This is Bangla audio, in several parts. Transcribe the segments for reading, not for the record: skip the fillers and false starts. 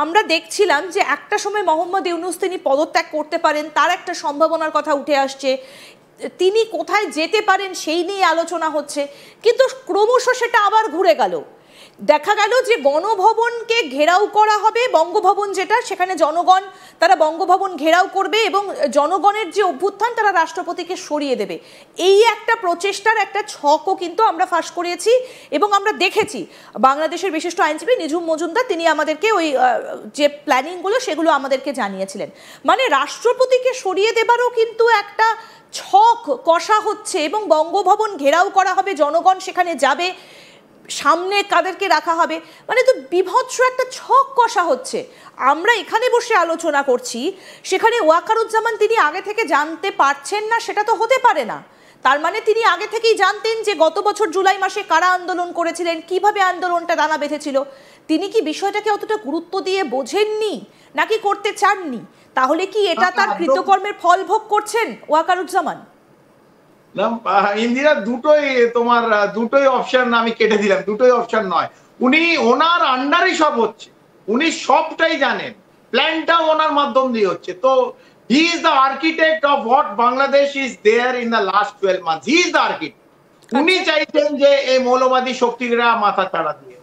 আমরা দেখছিলাম যে একটা সময় মোহাম্মদ ইউনূস তিনি পদত্যাগ করতে পারেন, তার একটা সম্ভাবনার কথা উঠে আসছে, তিনি কোথায় যেতে পারেন সেই নিয়ে আলোচনা হচ্ছে, কিন্তু ক্রমশ সেটা আবার ঘুরে গেল। দেখা গেল যে গণভবনকে ঘেরাও করা হবে, বঙ্গভবন যেটা, সেখানে জনগণ তারা বঙ্গভবন ঘেরাও করবে এবং জনগণের যে অভ্যুত্থান তারা রাষ্ট্রপতিকে সরিয়ে দেবে। এই একটা প্রচেষ্টার একটা ছকও কিন্তু আমরা ফাঁস করিয়েছি এবং আমরা দেখেছি বাংলাদেশের বিশিষ্ট আইনজীবী নিঝুম মজুমদার তিনি আমাদেরকে ওই যে প্ল্যানিংগুলো সেগুলো আমাদেরকে জানিয়েছিলেন। মানে রাষ্ট্রপতিকে সরিয়ে দেবারও কিন্তু একটা ছক কষা হচ্ছে এবং বঙ্গভবন ঘেরাও করা হবে, জনগণ সেখানে যাবে, সামনে কাদেরকে রাখা হবে, মানে তো বিভৎস একটা ছক কষা হচ্ছে। আমরা এখানে বসে আলোচনা করছি, সেখানে ওয়াকারুজ্জামান তিনি আগে থেকে জানতে পারছেন না, সেটা তো হতে পারে না। তার মানে তিনি আগে থেকেই জানতেন যে গত বছর জুলাই মাসে কারা আন্দোলন করেছিলেন, কিভাবে আন্দোলনটা দানা বেঁধেছিল। তিনি কি বিষয়টাকে অতটা গুরুত্ব দিয়ে বোঝেননি নাকি করতে চাননি? তাহলে কি এটা তার কৃতকর্মের ফল ভোগ করছেন ওয়াকারুজ্জামান? ইন্দিরা, দুটোই অপশন আমি কেটে দিলাম, দুটোই অপশন নয়। উনি ওনার আন্ডারই সব হচ্ছে, উনি সবটাই জানেন, প্ল্যানটা ওনার মাধ্যম দিয়ে হচ্ছে। তো he is the architect of what Bangladesh is there in the last 12 months। He is the architect. উনি চাইছেন যে এই মৌলবাদী শক্তিরা মাথা চাড়া দিয়ে,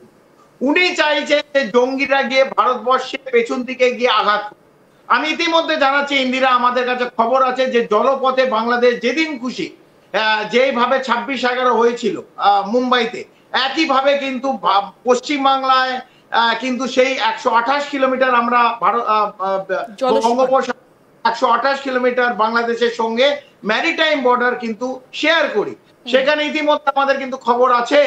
উনি চাইছেন যে জঙ্গিরা গিয়ে ভারতবর্ষে পেছন দিকে গিয়ে আঘাত। আমি ইতিমধ্যে জানাচ্ছি ইন্দিরা, আমাদের কাছে খবর আছে যে জলপথে বাংলাদেশ যেদিন খুশি, যেভাবে 26/11 হয়েছিল মুম্বাইতে, একইভাবে কিন্তু পশ্চিমবাংলায় কিন্তু সেই 128 কিলোমিটার আমরা বঙ্গোপসাগর 128 কিলোমিটার বাংলাদেশের সঙ্গে ম্যারিটাইম বর্ডার কিন্তু শেয়ার করি। সেখানে ইতিমধ্যে আমাদের কিন্তু খবর আছে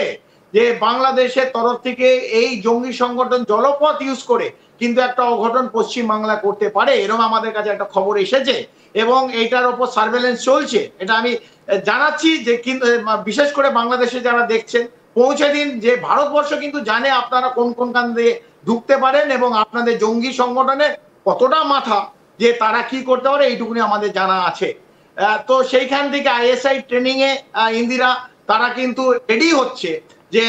যে বাংলাদেশের তরফ থেকে এই জঙ্গি সংগঠন জলপথ ইউজ করে কিন্তু একটা অঘটন পশ্চিম বাংলা করতে পারে, এরকম আমাদের কাছে একটা খবর এসেছে এবং এইটার উপর সার্ভেলেন্স চলছে। এটা আমি জানাচ্ছি যে কিন্তু বিশেষ করে বাংলাদেশে যারা দেখছেন পৌঁছে দিন যে ভারতবর্ষ কিন্তু জানে আপনারা কোন কোন কান দিয়ে ঢুকতে পারেন এবং আপনাদের জঙ্গি সংগঠনের কতটা মাথা যে তারা কি করতে পারে এইটুকুনি আমাদের জানা আছে। তো সেইখান থেকে আইএসআই ট্রেনিং এ ইন্দিরা তারা কিন্তু রেডি হচ্ছে যে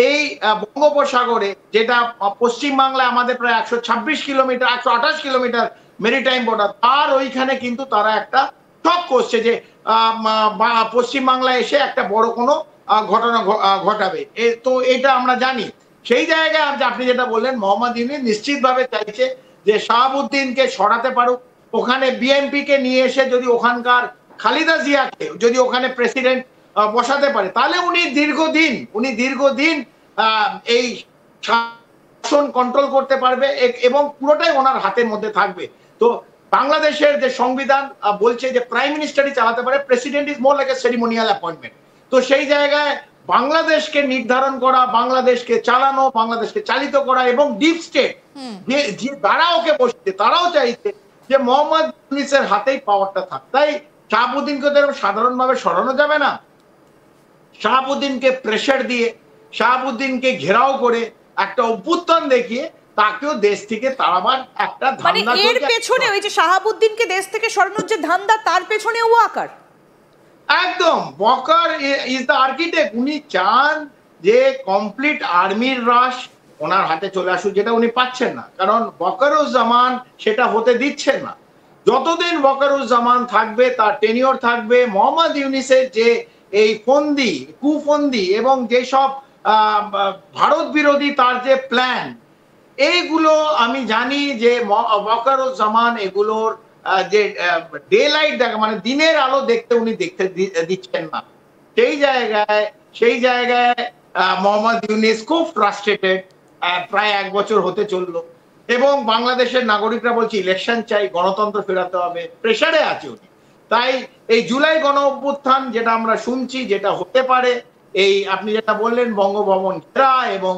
এই বঙ্গোপসাগরে, যেটা পশ্চিম বাংলায় আমাদের প্রায় 126 কিলোমিটার 128 কিলোমিটার মেরিটাইম বর্ডার, তার ওইখানে কিন্তু তারা একটা শক করছে যে পশ্চিম বাংলায় এসে একটা বড় কোনো ঘটনা ঘটাবে। তো এটা আমরা জানি। সেই জায়গায় আপনি যেটা বললেন, মোহাম্মদ ইউনূস নিশ্চিতভাবে চাইছে যে শাহাবুদ্দিনকে সরাতে পারুক, ওখানে বিএনপি কে নিয়ে এসে যদি ওখানকার খালেদা জিয়াকে যদি ওখানে প্রেসিডেন্ট বসাতে পারে, তাহলে উনি দীর্ঘদিন এই শাসন কন্ট্রোল করতে পারবে এবং পুরোটাই ওনার হাতের মধ্যে থাকবে। তো বাংলাদেশের যে সংবিধান বলছে যে প্রাইম মিনিস্টারই চালাতে পারে, president is more like a ceremonial appointment. তো সেই জায়গায় বাংলাদেশকে নির্ধারণ করা, বাংলাদেশকে চালানো, বাংলাদেশকে চালিত করা এবং ডিপ স্টেট যে তারা ওকে বসছে, তারাও চাইছে যে মোহাম্মদ ইউনূসের হাতেই পাওয়ারটা থাক। তাই শাহাবুদ্দিনকে তো সাধারণভাবে সরানো যাবে না। শাহাবুদ্দিনকে প্রেসার দিয়ে, শাহাবুদ্দিনকে ঘেরাও করে একটা অভ্যুত্থান দেখিয়ে তাকেও দেশ থেকে তাড়াবার একটা ধান্দা। মানে এর পেছনে ওই যে শাহাবুদ্দিনকে দেশ থেকে সরানোর যে ধান্দা, তার পেছনে ওয়াকার একদম, ওয়াকার ইজ দ্য আর্কিটেক্ট। উনি চান যে কমপ্লিট আর্মির রাশ ওনার হাতে চলে আসুক, যেটা উনি পাচ্ছেন না, কারণ ওয়াকারুজ্জামান সেটা হতে দিচ্ছেন না। যতদিন ওয়াকারুজ্জামান থাকবে, তার টেনিওর থাকবে, মোহাম্মদ ইউনূসের যে এই কুফন্দি এবং যেসব ভারত বিরোধী তার যে প্ল্যান, এইগুলো আমি জানি যে ওয়াকারুজ্জামান এগুলোর যে ডে লাইট দেখা, মানে দিনের আলো দেখতে উনি দেখতে দিচ্ছেন না। সেই জায়গায় মোহাম্মদ ইউনূস খুব ফ্রাস্ট্রেটেড। প্রায় 1 বছর হতে চললো এবং বাংলাদেশের নাগরিকরা বলছে ইলেকশন চাই, গণতন্ত্র ফেরাতে হবে, প্রেসারে আছে উনি। তাই এই জুলাই গণ অভ্যুত্থান যেটা আমরা শুনছি, যেটা হতে পারে, এই আপনি যেটা বললেন বঙ্গভবন ঘেরা এবং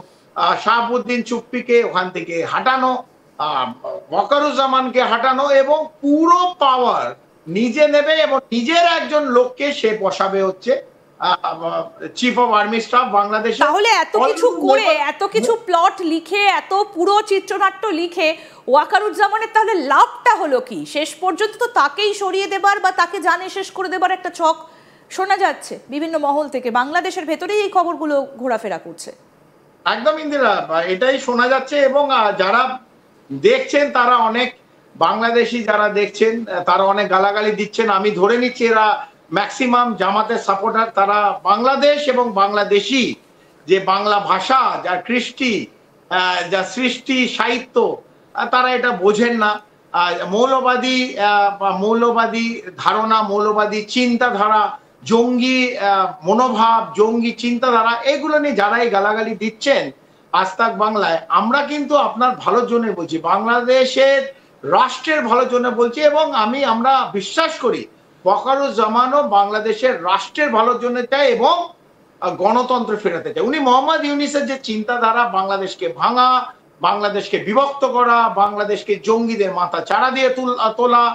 শাহাবুদ্দিন চুপ্পিকে ওখান থেকে হাঁটানো, ওয়াকারুজ্জামানকে হাঁটানো এবং পুরো পাওয়ার নিজে নেবে এবং নিজের একজন লোককে সে বসাবে হচ্ছে চিফ অফ আর্মি স্টাফ বাংলাদেশে। তাহলে এত কিছু করে, এত কিছু প্লট লিখে, এত পুরো চিত্রনাট্য লিখে ওয়াকারুজ্জামানের তাহলে লাভটা হলো কি? শেষ পর্যন্ত তো তাকেই সরিয়ে দেবার বা তাকে জানে শেষ করে দেবার একটা ছক শোনা যাচ্ছে বিভিন্ন মহল থেকে। বাংলাদেশের ভেতরেই এই খবরগুলো ঘোরাফেরা করছে। একদম ইন্দিরা, এটাই শোনা যাচ্ছে এবং যারা দেখছেন তারা অনেক, বাংলাদেশি যারা দেখছেন তারা অনেক গালাগালি দিচ্ছেন। আমি ধরে নিচ্ছি এরা ম্যাক্সিমাম জামাতের সাপোর্টার, তারা বাংলাদেশ এবং বাংলাদেশি, যে বাংলা ভাষা, যার কৃষ্টি, যা সৃষ্টি সাহিত্য, তারা এটা বোঝেন না। মৌলবাদী মৌলবাদী ধারণা, মৌলবাদী চিন্তাধারা, জঙ্গি মনোভাব, জঙ্গি চিন্তাধারা, এগুলো নিয়ে যারা এই গালাগালি দিচ্ছেন আজ তাক বাংলায়, আমরা কিন্তু আপনার ভালোর জন্য বলছি, বাংলাদেশের রাষ্ট্রের ভালোর জন্য বলছি, এবং আমরা বিশ্বাস করি ওয়াকারুজ্জামানও বাংলাদেশের রাষ্ট্রের ভালোর জন্য চায় এবং গণতন্ত্র ফেরাতে চায়। উনি মোহাম্মদ ইউনূসের যে চিন্তাধারা, বাংলাদেশকে ভাঙা, বাংলাদেশকে বিভক্ত করা, বাংলাদেশকে জঙ্গিদের মাথা চাড়া দিয়ে তোলা,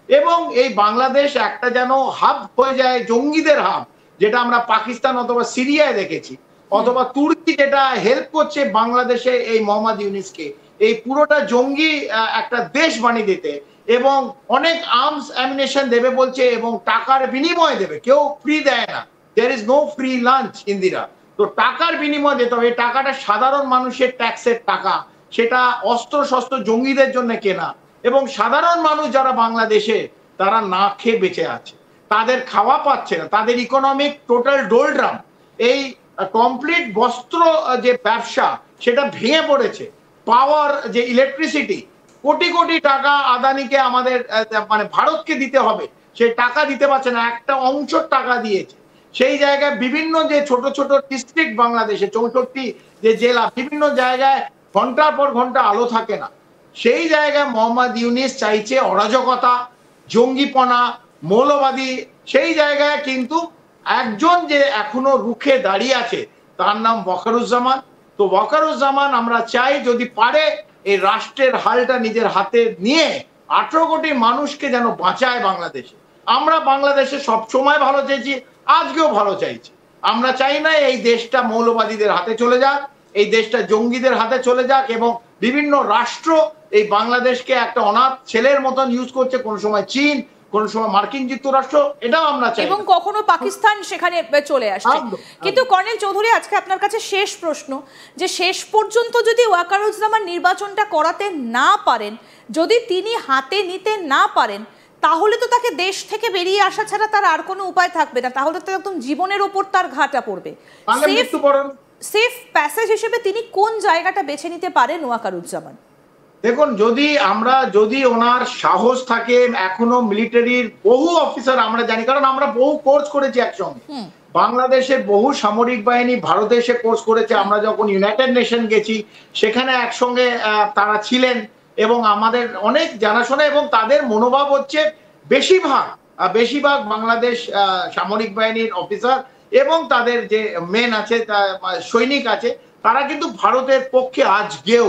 এবং এই বাংলাদেশ একটা যেন হাব হয়ে যায়, জঙ্গিদের হাব, যেটা আমরা পাকিস্তান অথবা সিরিয়ায় দেখেছি, অথবা তুর্কি যেটা হেল্প করছে বাংলাদেশে এই মোহাম্মদ ইউনূসকে এই পুরোটা জঙ্গি একটা দেশ বানিয়ে দিতে, এবং অনেক আর্মস অ্যামিনেশন দেবে বলছে এবং টাকার বিনিময়ে দেবে, কেউ ফ্রি দেয় না, there is no free lunch ইন্দিরা। তো টাকার বিনিময়ে দিতে হবে, এই টাকাটা সাধারণ মানুষের ট্যাক্সের টাকা, সেটা অস্ত্র শস্ত্র জঙ্গিদের জন্য কেনা, এবং সাধারণ মানুষ যারা বাংলাদেশে তারা না খেয়ে বেঁচে আছে, তাদের খাওয়া পাচ্ছে না, তাদের ইকোনমিক টোটাল ডোলড্রাম, এই কমপ্লিট বস্ত্র যে ব্যবসা সেটা ভেঙে পড়েছে, পাওয়ার যে ইলেকট্রিসিটি, কোটি কোটি টাকা আদানিকে আমাদের মানে ভারতকে দিতে হবে, সেই টাকা দিতে পারছে না, একটা অংশ টাকা দিয়েছে। সেই জায়গায় বিভিন্ন যে ছোট ছোট ডিস্ট্রিক্ট বাংলাদেশে 64 যে জেলা, বিভিন্ন জায়গায় ঘন্টার পর ঘন্টা আলো থাকে না, সেই জায়গায় মোহাম্মদ ইউনূস চাইছে অরাজকতা, জঙ্গিপনা, মৌলবাদী, সেই জায়গায় কিন্তু একজন যে এখনো রুখে দাঁড়িয়ে আছে তার নাম ওয়াকারুজ্জামান। তো ওয়াকারুজ্জামান আমরা চাই যদি পারে এই রাষ্ট্রের হালটা নিজের হাতে নিয়ে 18 কোটি মানুষকে যেন বাঁচায় বাংলাদেশে। আমরা বাংলাদেশে সবসময় ভালো চাইছি, আজকেও ভালো চাইছি। আমরা চাই না এই দেশটা মৌলবাদীদের হাতে চলে যাক, এই দেশটা জঙ্গিদের হাতে চলে যাক, এবং বিভিন্ন রাষ্ট্র এই বাংলাদেশকে একটা অনাথ ছেলের মতন ইউজ করছে, কোন সময় চীন, কোন সময় মার্কিন যুক্তরাষ্ট্র, এটাও আমরা চাই, এবং কখনো পাকিস্তান সেখানে চলে আসছে। কিন্তু কর্নেল চৌধুরী, আজকে আপনার কাছে শেষ প্রশ্ন, যে শেষ পর্যন্ত যদি ওয়াকারুজ্জামান নির্বাচনটা করাতে না পারেন, যদি তিনি হাতে নিতে না পারেন, তাহলে তো তাকে দেশ থেকে বেরিয়ে আসা ছাড়া তার আর কোনো উপায় থাকবে না, তাহলে তো একদম জীবনের ওপর তার ঘাটা পড়বে। সেফ প্যাসেজ হিসেবে তিনি কোন জায়গাটা বেছে নিতে পারেন ওয়াকারুজ্জামান? দেখুন, যদি ওনার সাহস থাকে, এখনো মিলিটারির বহু অফিসার আমরা জানি, কারণ আমরা বহু কোর্স করেছি একসঙ্গে, বাংলাদেশের বহু সামরিক বাহিনী ভারতে এসে কোর্স করেছে, আমরা যখন ইউনাইটেড নেশন গেছি সেখানে একসঙ্গে তারা ছিলেন, এবং আমাদের অনেক জানাশোনা, এবং তাদের মনোভাব হচ্ছে বেশিরভাগ বাংলাদেশ সামরিক বাহিনীর অফিসার এবং তাদের যে মেন আছে, সৈনিক আছে, তারা কিন্তু ভারতের পক্ষে আজকেও